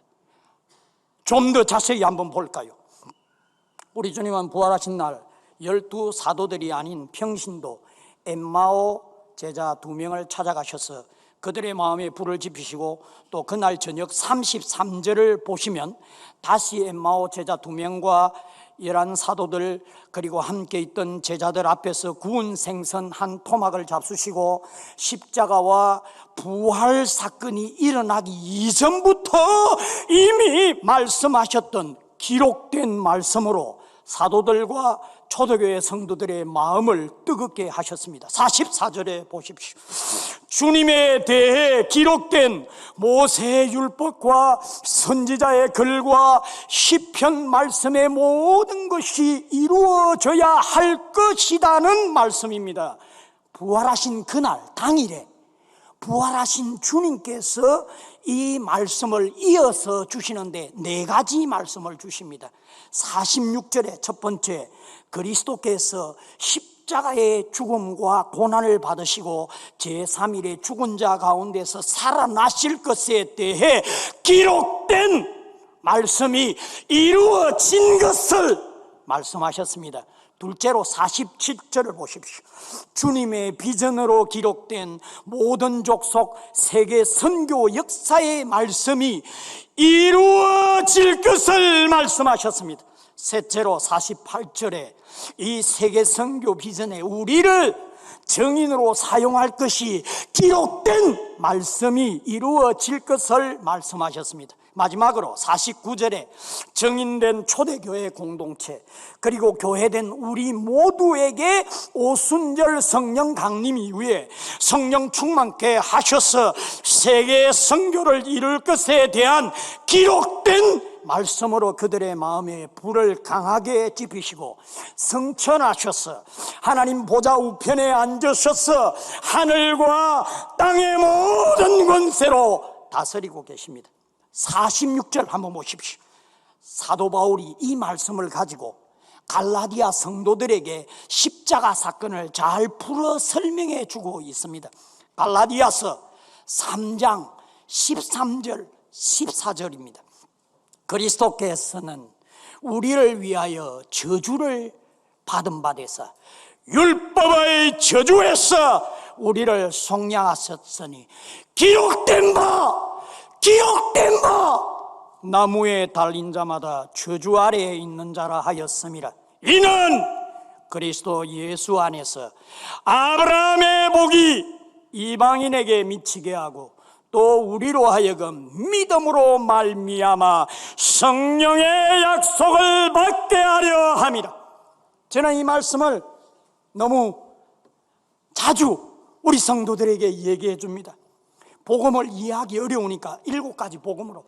좀 더 자세히 한번 볼까요? 우리 주님은 부활하신 날 12사도들이 아닌 평신도 엠마오 제자 2명을 찾아가셔서 그들의 마음에 불을 지피시고 또 그날 저녁 33절을 보시면 다시 엠마오 제자 2명과 11사도들 그리고 함께 있던 제자들 앞에서 구운 생선 한 토막을 잡수시고 십자가와 부활 사건이 일어나기 이전부터 이미 말씀하셨던 기록된 말씀으로 사도들과 초대교회 성도들의 마음을 뜨겁게 하셨습니다. 44절에 보십시오. 주님에 대해 기록된 모세의 율법과 선지자의 글과 시편 말씀의 모든 것이 이루어져야 할 것이라는 말씀입니다. 부활하신 그날 당일에 부활하신 주님께서 이 말씀을 이어서 주시는데 4가지 말씀을 주십니다. 46절에 첫 번째, 그리스도께서 십자가의 죽음과 고난을 받으시고 제3일에 죽은 자 가운데서 살아나실 것에 대해 기록된 말씀이 이루어진 것을 말씀하셨습니다. 둘째로 47절을 보십시오. 주님의 비전으로 기록된 모든 족속 세계 선교 역사의 말씀이 이루어질 것을 말씀하셨습니다. 셋째로 48절에 이 세계 선교 비전에 우리를 증인으로 사용할 것이 기록된 말씀이 이루어질 것을 말씀하셨습니다. 마지막으로 49절에 정인된 초대교회 공동체 그리고 교회된 우리 모두에게 오순절 성령 강림 이후에 성령 충만케 하셔서 세계 선교를 이룰 것에 대한 기록된 말씀으로 그들의 마음에 불을 강하게 지피시고 성천하셔서 하나님 보좌 우편에 앉으셔서 하늘과 땅의 모든 권세로 다스리고 계십니다. 46절 한번 보십시오. 사도 바울이 이 말씀을 가지고 갈라디아 성도들에게 십자가 사건을 잘 풀어 설명해 주고 있습니다. 갈라디아서 3장 13절 14절입니다. 그리스도께서는 우리를 위하여 저주를 받은 바 되사 율법의 저주에서 우리를 속량하셨으니 기록된 바 나무에 달린 자마다 저주 아래에 있는 자라 하였음이라. 이는 그리스도 예수 안에서 아브라함의 복이 이방인에게 미치게 하고 또 우리로 하여금 믿음으로 말미암아 성령의 약속을 받게 하려 함이라. 저는 이 말씀을 너무 자주 우리 성도들에게 얘기해 줍니다. 복음을 이해하기 어려우니까 7가지 복음으로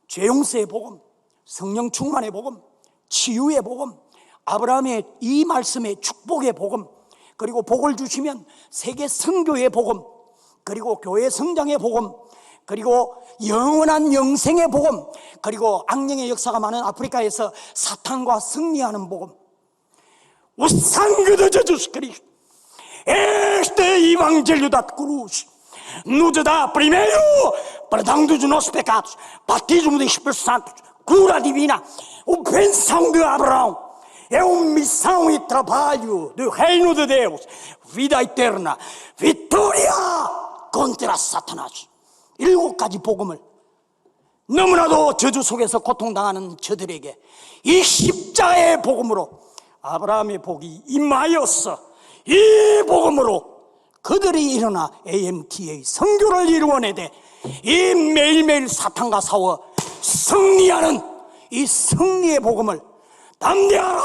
죄 용서의 복음, 성령 충만의 복음, 치유의 복음, 아브라함의 이 말씀의 축복의 복음, 그리고 복을 주시면 세계 선교의 복음, 그리고 교회 성장의 복음, 그리고 영원한 영생의 복음, 그리고 악령의 역사가 많은 아프리카에서 사탄과 승리하는 복음. O sangue de Jesus Cristo, este evangelho da cruz nos dá primeiro perdão dos nossos pecados, batismo do Espírito Santo, cura divina, o bênção de Abraão, é uma missão e trabalho do reino de Deus, vida eterna, vitória contra Satanás. 7가지 복음을 너무나도 저주 속에서 고통당하는 저들에게 이 십자가의 복음으로 아브라함의 복이 임하였어. 이 복음으로 그들이 일어나 AMTA 선교를 이루어내되 이 매일매일 사탄과 싸워 승리하는 이 승리의 복음을 담대하라,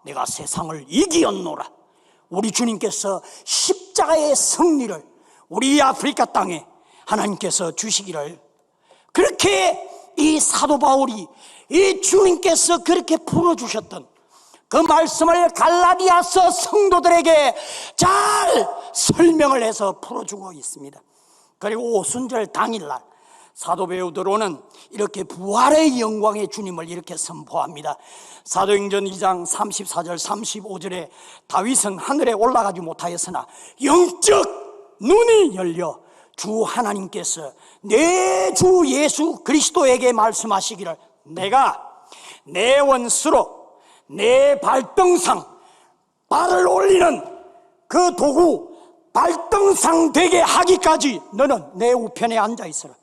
내가 세상을 이기었노라. 우리 주님께서 십자가의 승리를 우리 아프리카 땅에 하나님께서 주시기를, 그렇게 이 사도 바울이 이 주님께서 그렇게 풀어주셨던 그 말씀을 갈라디아서 성도들에게 잘 설명을 해서 풀어주고 있습니다. 그리고 오순절 당일날 사도 베드로는 이렇게 부활의 영광의 주님을 이렇게 선포합니다. 사도행전 2장 34절 35절에 다윗은 하늘에 올라가지 못하였으나 영적 눈이 열려 주 하나님께서 내 주 예수 그리스도에게 말씀하시기를, 내가 내 원수로 내 발등상, 발을 올리는 그 도구 발등상 되게 하기까지 너는 내 우편에 앉아 있어라.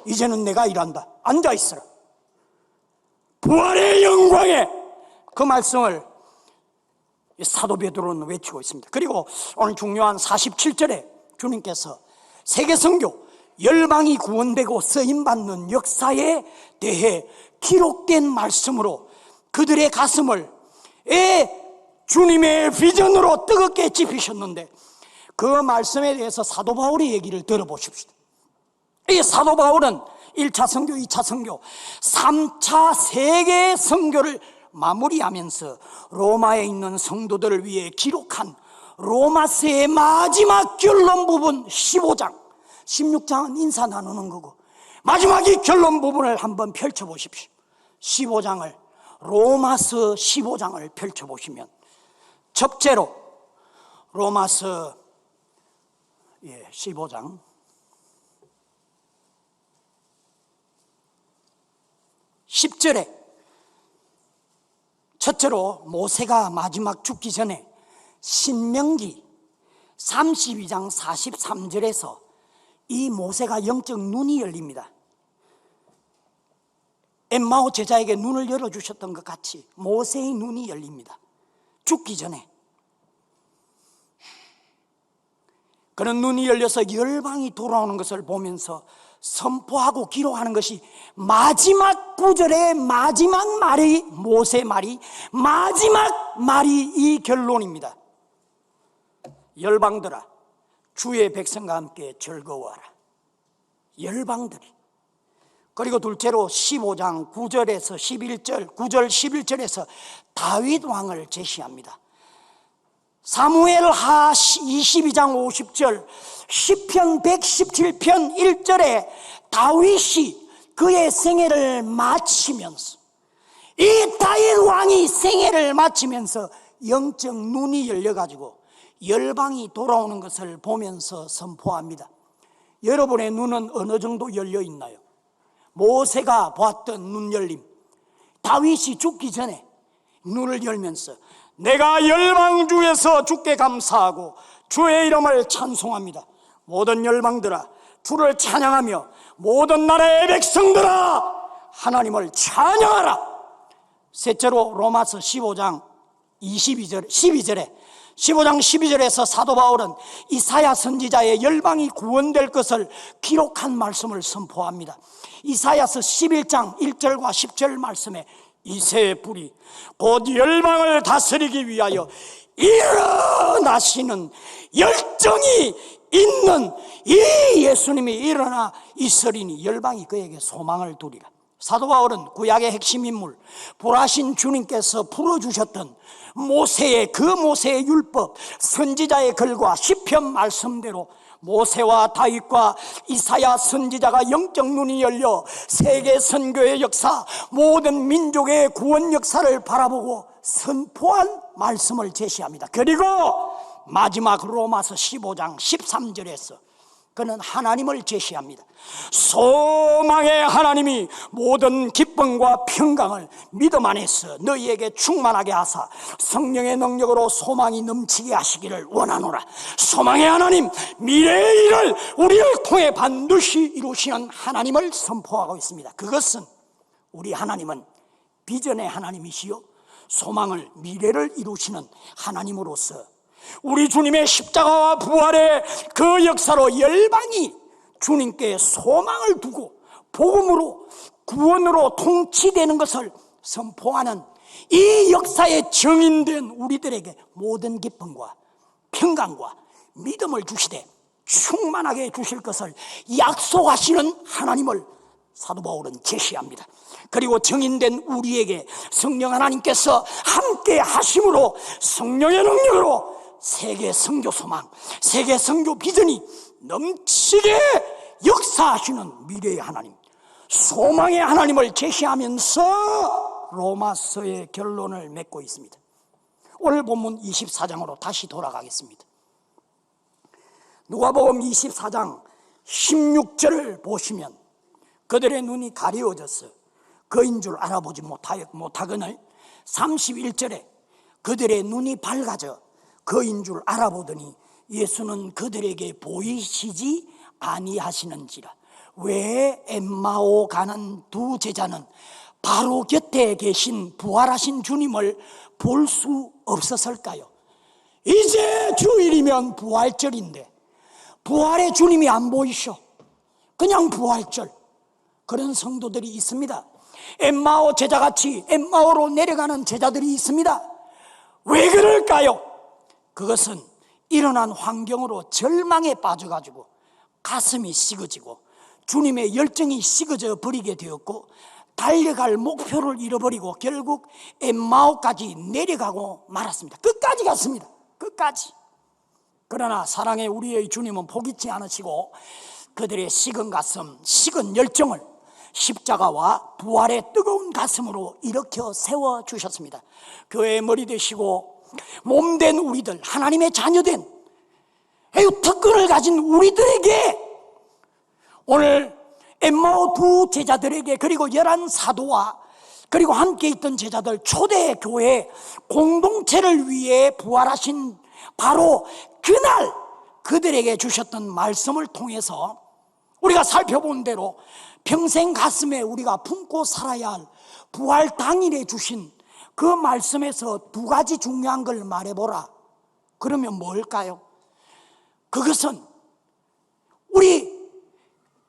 이제는 내가 일한다. 앉아 있어라. 부활의 영광에 그 말씀을 사도 베드로는 외치고 있습니다. 그리고 오늘 중요한 47절에 주님께서 세계 선교, 열방이 구원되고 쓰임받는 역사에 대해 기록된 말씀으로 그들의 가슴을 주님의 비전으로 뜨겁게 짚으셨는데, 그 말씀에 대해서 사도 바울의 얘기를 들어보십시오. 이 사도 바울은 1차 선교, 2차 선교, 3차 세계 선교를 마무리하면서 로마에 있는 성도들을 위해 기록한 로마서의 마지막 결론 부분 15장, 16장은 인사 나누는 거고 마지막이 결론 부분을 한번 펼쳐보십시오. 15장을, 로마서 15장을 펼쳐보시면 첫째로 로마서 15장 10절에 첫째로 모세가 마지막 죽기 전에 신명기 32장 43절에서 이 모세가 영적 눈이 열립니다. 엠마오 제자에게 눈을 열어주셨던 것 같이 모세의 눈이 열립니다. 죽기 전에. 그런 눈이 열려서 열방이 돌아오는 것을 보면서 선포하고 기록하는 것이 마지막 구절의 마지막 말이, 모세 말이, 마지막 말이 이 결론입니다. 열방들아, 주의 백성과 함께 즐거워하라. 열방들이. 그리고 둘째로 15장 9절에서 11절, 9절 11절에서 다윗 왕을 제시합니다. 사무엘하 22장 50절, 시편 117편 1절에 다윗이 그의 생애를 마치면서, 이 다윗 왕이 생애를 마치면서 영적 눈이 열려가지고 열방이 돌아오는 것을 보면서 선포합니다. 여러분의 눈은 어느 정도 열려 있나요? 모세가 보았던 눈 열림, 다윗이 죽기 전에 눈을 열면서 내가 열방 중에서 주께 감사하고 주의 이름을 찬송합니다. 모든 열방들아 주를 찬양하며 모든 나라의 백성들아 하나님을 찬양하라. 셋째로 로마서 15장 12절에 15장 12절에서 사도 바울은 이사야 선지자의 열방이 구원될 것을 기록한 말씀을 선포합니다. 이사야서 11장 1절과 10절 말씀에 이새의 뿔이 곧 열방을 다스리기 위하여 일어나시는 열정이 있는 이 예수님이 일어나 있으리니 열방이 그에게 소망을 두리라. 사도 바울은 구약의 핵심 인물 불하신 주님께서 풀어주셨던 모세의 율법, 선지자의 글과 시편 말씀대로 모세와 다윗과 이사야 선지자가 영적 눈이 열려 세계 선교의 역사, 모든 민족의 구원 역사를 바라보고 선포한 말씀을 제시합니다. 그리고 마지막 로마서 15장 13절에서 그는 하나님을 제시합니다. 소망의 하나님이 모든 기쁨과 평강을 믿음 안에서 너희에게 충만하게 하사 성령의 능력으로 소망이 넘치게 하시기를 원하노라. 소망의 하나님, 미래의 일을 우리를 통해 반드시 이루시는 하나님을 선포하고 있습니다. 그것은 우리 하나님은 비전의 하나님이시요 소망을, 미래를 이루시는 하나님으로서 우리 주님의 십자가와 부활의 그 역사로 열방이 주님께 소망을 두고 복음으로, 구원으로 통치되는 것을 선포하는 이 역사에 정인된 우리들에게 모든 기쁨과 평강과 믿음을 주시되 충만하게 주실 것을 약속하시는 하나님을 사도 바울은 제시합니다. 그리고 정인된 우리에게 성령 하나님께서 함께 하심으로 성령의 능력으로 세계 선교 소망, 세계 선교 비전이 넘치게 역사하시는 미래의 하나님, 소망의 하나님을 제시하면서 로마서의 결론을 맺고 있습니다. 오늘 본문 24장으로 다시 돌아가겠습니다. 누가복음 24장 16절을 보시면 그들의 눈이 가려워져서 그인 줄 알아보지 못하거늘 31절에 그들의 눈이 밝아져 그인 줄 알아보더니 예수는 그들에게 보이시지 아니하시는지라. 왜 엠마오 가는 두 제자는 바로 곁에 계신 부활하신 주님을 볼 수 없었을까요? 이제 주일이면 부활절인데 부활의 주님이 안 보이셔. 그냥 부활절. 그런 성도들이 있습니다. 엠마오 제자같이 엠마오로 내려가는 제자들이 있습니다. 왜 그럴까요? 그것은 일어난 환경으로 절망에 빠져가지고 가슴이 식어지고 주님의 열정이 식어져 버리게 되었고 달려갈 목표를 잃어버리고 결국 엠마오까지 내려가고 말았습니다. 끝까지 갔습니다. 끝까지. 그러나 사랑의 우리의 주님은 포기치 않으시고 그들의 식은 가슴, 식은 열정을 십자가와 부활의 뜨거운 가슴으로 일으켜 세워주셨습니다. 교회의 머리 되시고 몸된 우리들, 하나님의 자녀된 특권을 가진 우리들에게 오늘 엠마오 두 제자들에게 그리고 11 사도와 그리고 함께 있던 제자들 초대 교회 공동체를 위해 부활하신 바로 그날 그들에게 주셨던 말씀을 통해서 우리가 살펴본 대로 평생 가슴에 우리가 품고 살아야 할 부활 당일에 주신 그 말씀에서 두 가지 중요한 걸 말해보라. 그러면 뭘까요? 그것은 우리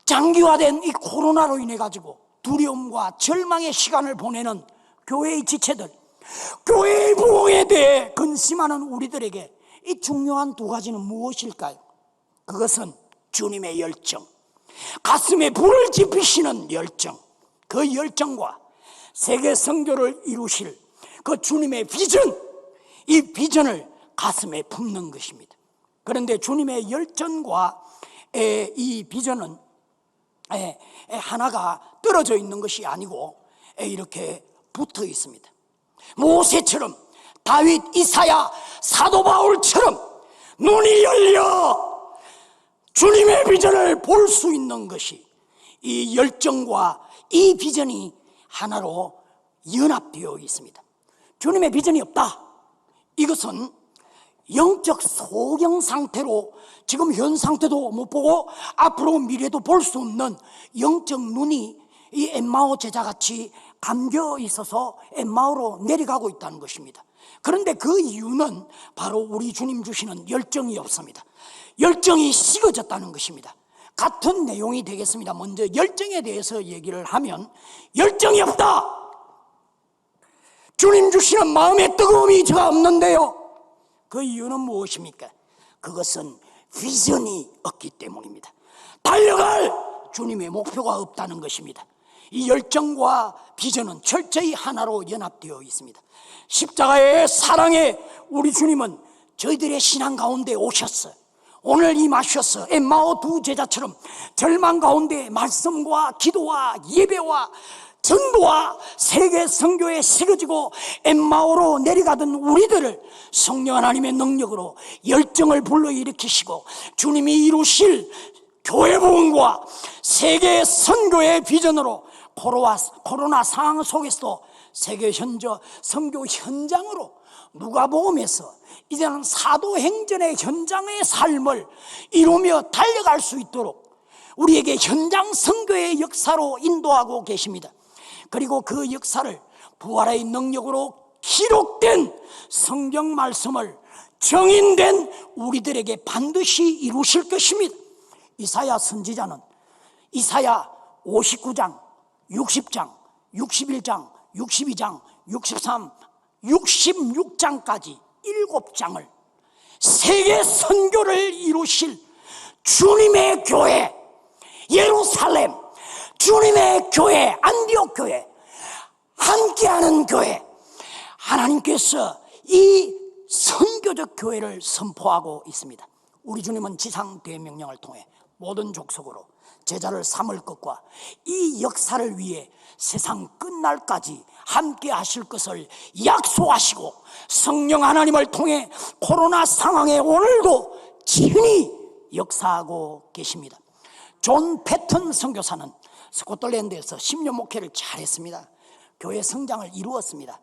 장기화된 이 코로나로 인해 가지고 두려움과 절망의 시간을 보내는 교회의 지체들, 교회의 부흥에 대해 근심하는 우리들에게 이 중요한 두 가지는 무엇일까요? 그것은 주님의 열정, 가슴에 불을 지피시는 열정, 그 열정과 세계 선교를 이루실 그 주님의 비전, 이 비전을 가슴에 품는 것입니다. 그런데 주님의 열정과 이 비전은 하나가 떨어져 있는 것이 아니고 이렇게 붙어 있습니다. 모세처럼, 다윗, 이사야, 사도 바울처럼 눈이 열려 주님의 비전을 볼 수 있는 것이 이 열정과 이 비전이 하나로 연합되어 있습니다. 주님의 비전이 없다, 이것은 영적 소경 상태로 지금 현 상태도 못 보고 앞으로 미래도 볼 수 없는 영적 눈이 이 엠마오 제자같이 감겨 있어서 엠마오로 내려가고 있다는 것입니다. 그런데 그 이유는 바로 우리 주님 주시는 열정이 없습니다. 열정이 식어졌다는 것입니다. 같은 내용이 되겠습니다. 먼저 열정에 대해서 얘기를 하면, 열정이 없다, 주님 주시는 마음의 뜨거움이 제가 없는데요. 그 이유는 무엇입니까? 그것은 비전이 없기 때문입니다. 달려갈 주님의 목표가 없다는 것입니다. 이 열정과 비전은 철저히 하나로 연합되어 있습니다. 십자가의 사랑에 우리 주님은 저희들의 신앙 가운데 오셨어요. 오늘 임하셔서 엠마오 두 제자처럼 절망 가운데 말씀과 기도와 예배와 전도와 세계 선교에 새겨지고 엠마오로 내려가던 우리들을 성령 하나님의 능력으로 열정을 불러일으키시고 주님이 이루실 교회 부흥과 세계 선교의 비전으로 코로나 상황 속에서도 세계 선교 현장으로 누가복음에서 이제는 사도행전의 현장의 삶을 이루며 달려갈 수 있도록 우리에게 현장 선교의 역사로 인도하고 계십니다. 그리고 그 역사를 부활의 능력으로 기록된 성경 말씀을 정인된 우리들에게 반드시 이루실 것입니다. 이사야 선지자는 이사야 59장, 60장, 61장, 62장, 63, 66장까지 7장을 세계 선교를 이루실 주님의 교회 예루살렘, 주님의 교회 안디옥 교회, 함께하는 교회, 하나님께서 이 선교적 교회를 선포하고 있습니다. 우리 주님은 지상 대명령을 통해 모든 족속으로 제자를 삼을 것과 이 역사를 위해 세상 끝날까지 함께 하실 것을 약속하시고 성령 하나님을 통해 코로나 상황에 오늘도 친히 역사하고 계십니다. 존 패턴 선교사는 스코틀랜드에서 10년 목회를 잘했습니다. 교회 성장을 이루었습니다.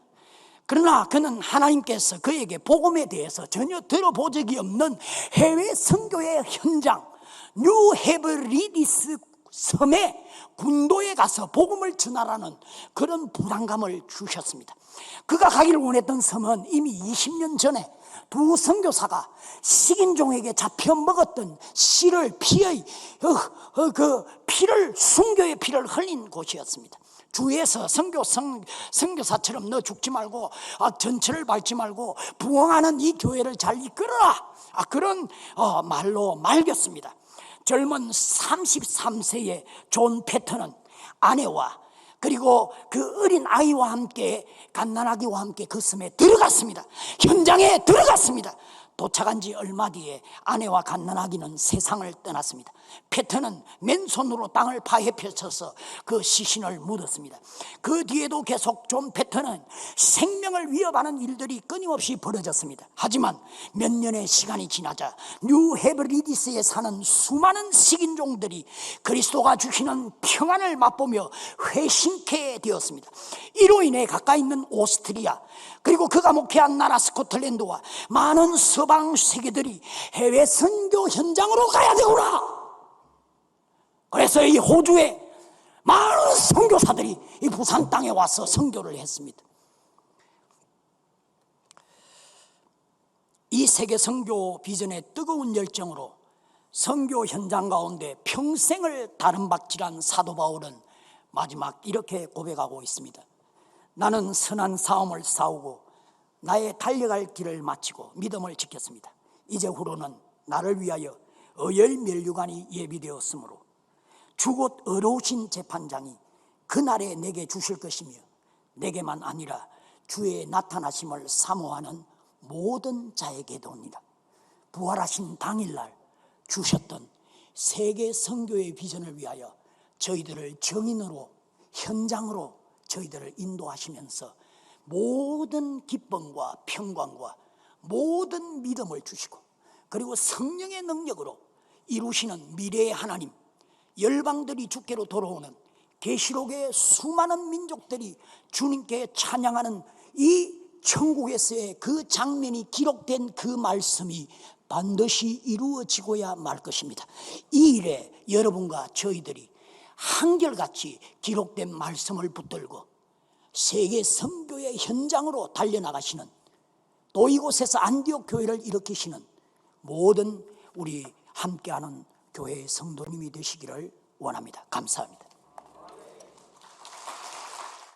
그러나 그는 하나님께서 그에게 복음에 대해서 전혀 들어본 적이 없는 해외 선교의 현장 뉴 헤브리디스 섬에 군도에 가서 복음을 전하라는 그런 부담감을 주셨습니다. 그가 가기를 원했던 섬은 이미 20년 전에 두 선교사가 식인종에게 잡혀 먹었던 씨를 피의 피를 순교의 피를 흘린 곳이었습니다. 주위에서 선교사처럼 너 죽지 말고 전철을 밟지 말고 부흥하는 이 교회를 잘 이끌어라, 그런 말로 말겼습니다. 젊은 33세의 존 패턴은 아내와 그리고 그 어린 아이와 함께 갓난아기와 함께 그 섬에 들어갔습니다. 현장에 들어갔습니다. 도착한 지 얼마 뒤에 아내와 갓난아기는 세상을 떠났습니다. 패턴은 맨손으로 땅을 파헤 펼쳐서 그 시신을 묻었습니다. 그 뒤에도 계속 존 패턴은 생명을 위협하는 일들이 끊임없이 벌어졌습니다. 하지만 몇 년의 시간이 지나자 뉴 헤브리디스에 사는 수많은 식인종들이 그리스도가 주시는 평안을 맛보며 회심케 되었습니다. 이로 인해 가까이 있는 오스트리아 그리고 그가 목회한 나라 스코틀랜드와 많은 서방 세계들이 해외 선교 현장으로 가야 되구나. 그래서 이 호주에 많은 선교사들이 이 부산 땅에 와서 선교를 했습니다. 이 세계 선교 비전의 뜨거운 열정으로 선교 현장 가운데 평생을 다름박질한 사도 바울은 마지막 이렇게 고백하고 있습니다. 나는 선한 싸움을 싸우고 나의 달려갈 길을 마치고 믿음을 지켰습니다. 이제 후로는 나를 위하여 어열 면류관이 예비되었으므로 주곧 어려우신 재판장이 그날에 내게 주실 것이며 내게만 아니라 주의 나타나심을 사모하는 모든 자에게도 옵니다. 부활하신 당일날 주셨던 세계 선교의 비전을 위하여 저희들을 정인으로, 현장으로 저희들을 인도하시면서 모든 기쁨과 평강과 모든 믿음을 주시고, 그리고 성령의 능력으로 이루시는 미래의 하나님, 열방들이 주께로 돌아오는 계시록의 수많은 민족들이 주님께 찬양하는 이 천국에서의 그 장면이 기록된 그 말씀이 반드시 이루어지고야 말 것입니다. 이 일에 여러분과 저희들이 한결같이 기록된 말씀을 붙들고 세계 선교의 현장으로 달려나가시는, 또 이곳에서 안디옥 교회를 일으키시는 모든 우리 함께하는 교회의 성도님이 되시기를 원합니다. 감사합니다.